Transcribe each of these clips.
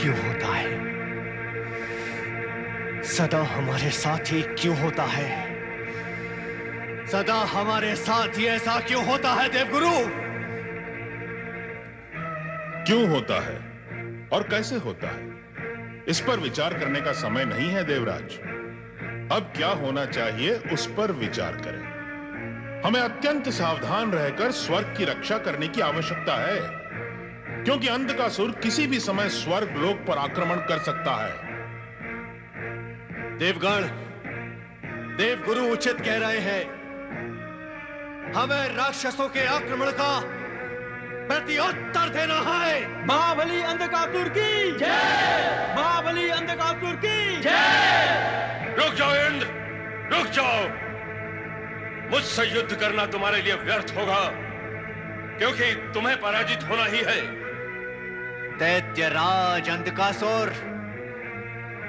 क्यों होता है? सदा हमारे साथ ही क्यों होता है? सदा हमारे साथ ही ऐसा क्यों होता है देवगुरु? क्यों होता है और कैसे होता है, इस पर विचार करने का समय नहीं है देवराज। अब क्या होना चाहिए उस पर विचार करें। हमें अत्यंत सावधान रहकर स्वर्ग की रक्षा करने की आवश्यकता है, क्योंकि अंधकासुर किसी भी समय स्वर्ग लोक पर आक्रमण कर सकता है। देवगण, देवगुरु उचित कह रहे हैं। हमें राक्षसों के आक्रमण का प्रत्युत्तर देना है। महाबली अंधकासुर की जय! महाबली अंधकासुर की जय! रुक जाओ इंद्र, रुक जाओ। मुझसे युद्ध करना तुम्हारे लिए व्यर्थ होगा, क्योंकि तुम्हें पराजित होना ही है। दैत्यराज अंधकासुर,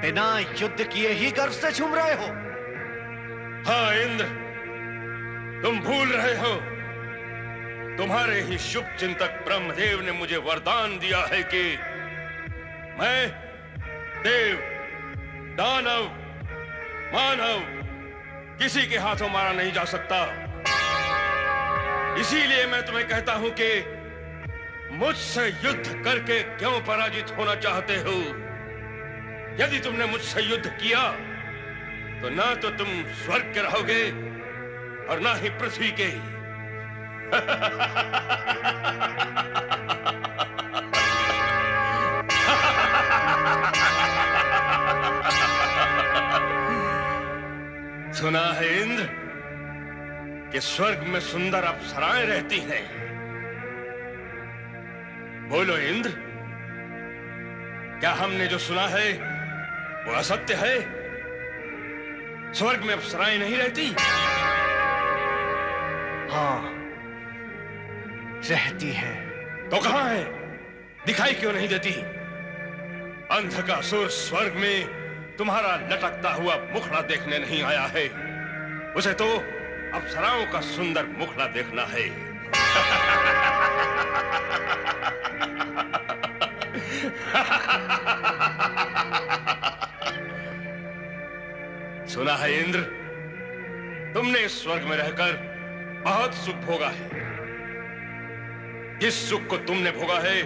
बिना युद्ध किए ही गर्व से झूम रहे हो। हाँ इंद्र, तुम भूल रहे हो। तुम्हारे ही शुभ चिंतक ब्रह्मदेव ने मुझे वरदान दिया है कि मैं देव, दानव, मानव किसी के हाथों मारा नहीं जा सकता। इसीलिए मैं तुम्हें कहता हूं कि मुझसे युद्ध करके क्यों पराजित होना चाहते हो? यदि तुमने मुझसे युद्ध किया तो ना तो तुम स्वर्ग के रहोगे और ना ही पृथ्वी के। सुना है इंद्र कि स्वर्ग में सुंदर अप्सराएं रहती हैं। बोलो इंद्र, क्या हमने जो सुना है वो असत्य है? स्वर्ग में अप्सराएं नहीं रहती? हाँ, रहती है। तो कहां है? दिखाई क्यों नहीं देती? अंधकासुर स्वर्ग में तुम्हारा लटकता हुआ मुखड़ा देखने नहीं आया है, उसे तो अप्सराओं का सुंदर मुखड़ा देखना है। सुना है इंद्र, तुमने इस स्वर्ग में रहकर बहुत सुख भोगा है। जिस सुख को तुमने भोगा है,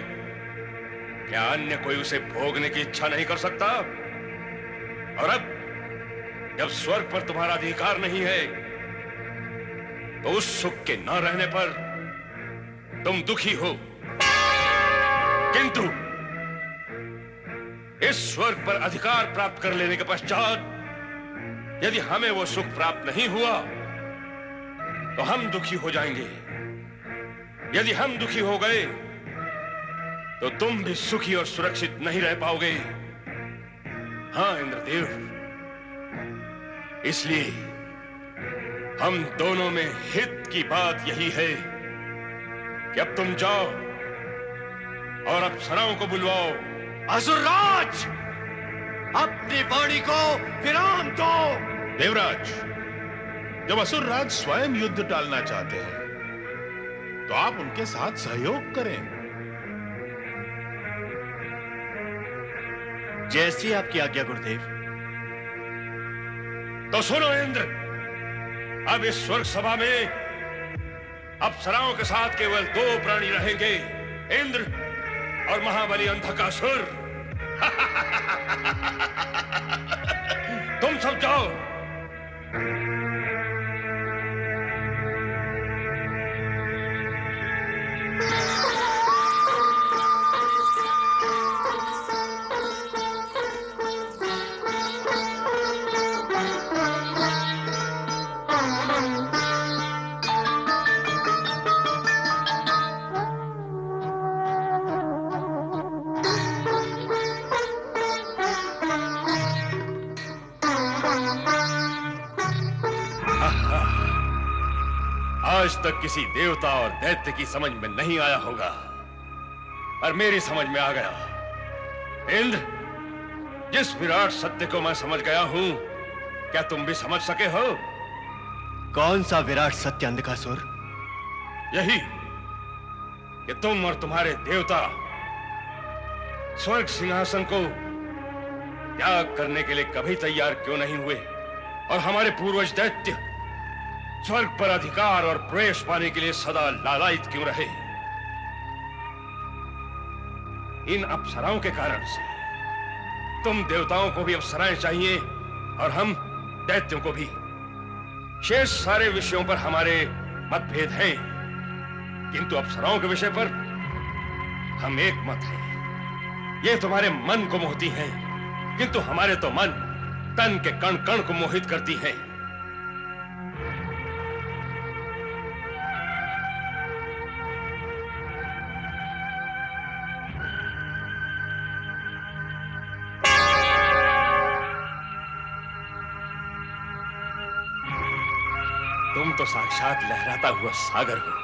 क्या अन्य कोई उसे भोगने की इच्छा नहीं कर सकता? और अब जब स्वर्ग पर तुम्हारा अधिकार नहीं है, तो उस सुख के न रहने पर तुम दुखी हो। किंतु इस स्वर्ग पर अधिकार प्राप्त कर लेने के पश्चात यदि हमें वो सुख प्राप्त नहीं हुआ तो हम दुखी हो जाएंगे। यदि हम दुखी हो गए तो तुम भी सुखी और सुरक्षित नहीं रह पाओगे। हाँ इंद्रदेव, इसलिए हम दोनों में हित की बात यही है कि अब तुम जाओ और अप्सराओं को बुलवाओ। असुरराज, अपनी वाणी को विराम दो। देवराज, जब असुरराज स्वयं युद्ध टालना चाहते हैं तो आप उनके साथ सहयोग करें। जैसी आपकी आज्ञा गुरुदेव। तो सुनो इंद्र, अब इस स्वर्ग सभा में अप्सराओं के साथ केवल दो प्राणी रहेंगे, इंद्र और महाबली अंधकासुर। तुम सब जाओ। आज तक किसी देवता और दैत्य की समझ में नहीं आया होगा, और मेरी समझ में आ गया। इंद्र, जिस विराट सत्य को मैं समझ गया हूं, क्या तुम भी समझ सके हो? कौन सा विराट सत्य अंधकासुर? यही कि तुम और तुम्हारे देवता स्वर्ग सिंहासन को त्याग करने के लिए कभी तैयार क्यों नहीं हुए और हमारे पूर्वज दैत्य स्वर्ग पर अधिकार और प्रवेश पाने के लिए सदा लालायित क्यों रहे? इन अप्सराओं के कारण से तुम देवताओं को भी अप्सराएं चाहिए और हम दैत्यों को भी। शेष सारे विषयों पर हमारे मतभेद हैं, किंतु अप्सराओं के विषय पर हम एक मत हैं। ये तुम्हारे मन को मोहती हैं, किंतु हमारे तो मन तन के कण कण को मोहित करती हैं। तुम तो साक्षात लहराता हुआ सागर हो।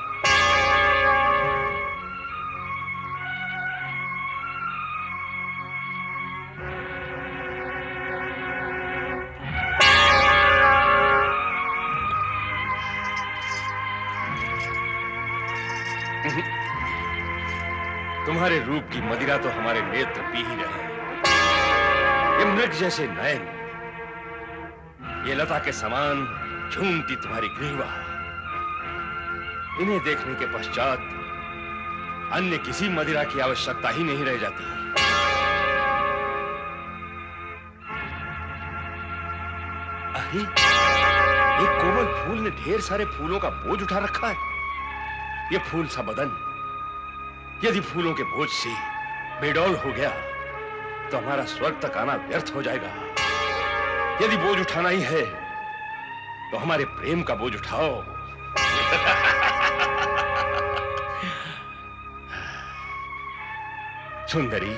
तुम्हारे रूप की मदिरा तो हमारे नेत्र पी ही रहे। ये मृग जैसे नयन, ये लता के समान झूमती तुम्हारी ग्रीवा, इन्हें देखने के पश्चात अन्य किसी मदिरा की आवश्यकता ही नहीं रह जाती। अरे, एक कोमल फूल ने ढेर सारे फूलों का बोझ उठा रखा है। ये फूल सा बदन यदि फूलों के बोझ से बेडौल हो गया तो हमारा स्वर्ग तक आना व्यर्थ हो जाएगा। यदि बोझ उठाना ही है तो हमारे प्रेम का बोझ उठाओ। सुंदरी,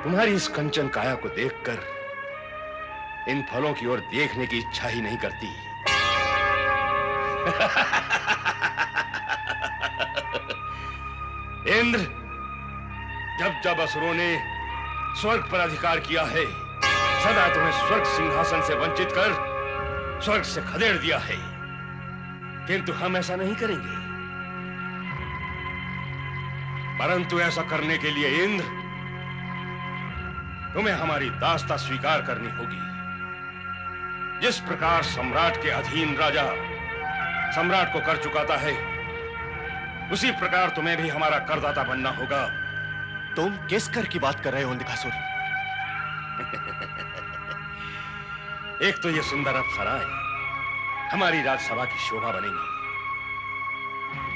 तुम्हारी इस कंचन काया को देखकर इन फलों की ओर देखने की इच्छा ही नहीं करती। इंद्र, जब जब असुरों ने स्वर्ग पर अधिकार किया है, सदा तुम्हें स्वर्ग सिंहासन से वंचित कर स्वर्ग से खदेड़ दिया है, किंतु हम ऐसा नहीं करेंगे। परंतु ऐसा करने के लिए इंद्र, तुम्हें हमारी दास्ता स्वीकार करनी होगी। जिस प्रकार सम्राट के अधीन राजा सम्राट को कर चुकाता है, उसी प्रकार तुम्हें भी हमारा करदाता बनना होगा। तुम किस कर की बात कर रहे हो अंधकासुर? एक तो ये सुंदर अप्सराएं हमारी राजसभा की शोभा बनेंगी,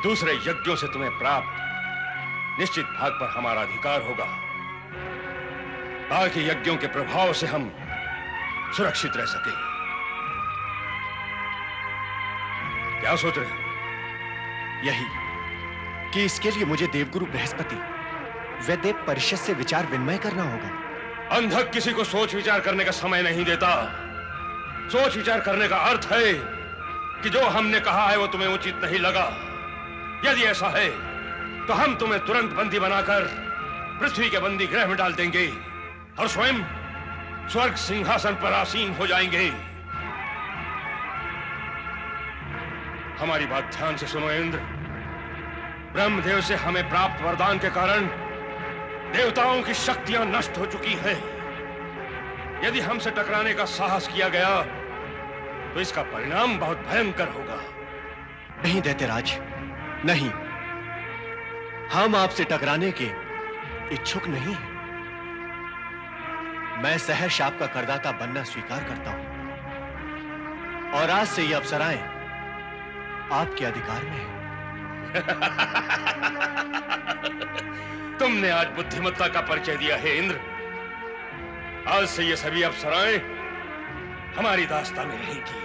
दूसरे यज्ञों से तुम्हें प्राप्त निश्चित भाग पर हमारा अधिकार होगा, ताकि यज्ञों के प्रभाव से हम सुरक्षित रह सके। क्या सोच रहे हो? यही कि इसके लिए मुझे देवगुरु बृहस्पति व देव परिषद से विचार विनिमय करना होगा। अंधक किसी को सोच विचार करने का समय नहीं देता। सोच विचार करने का अर्थ है कि जो हमने कहा है वो तुम्हें उचित नहीं लगा। यदि ऐसा है तो हम तुम्हें तुरंत बंदी बनाकर पृथ्वी के बंदी गृह में डाल देंगे और स्वयं स्वर्ग सिंहासन पर आसीन हो जाएंगे। हमारी बात ध्यान से सुनो इंद्र। ब्रह्मदेव से हमें प्राप्त वरदान के कारण देवताओं की शक्तियां नष्ट हो चुकी हैं। यदि हमसे टकराने का साहस किया गया तो इसका परिणाम बहुत भयंकर होगा। नहीं दैत्यराज, नहीं, हम आपसे टकराने के इच्छुक नहीं हैं। मैं सहर्ष आपका करदाता बनना स्वीकार करता हूं और आज से ये अप्सराएं आपके अधिकार में है। तुमने आज बुद्धिमत्ता का परिचय दिया है इंद्र। आज से ये सभी अप्सराएं हमारी दास्ता में रहेंगी।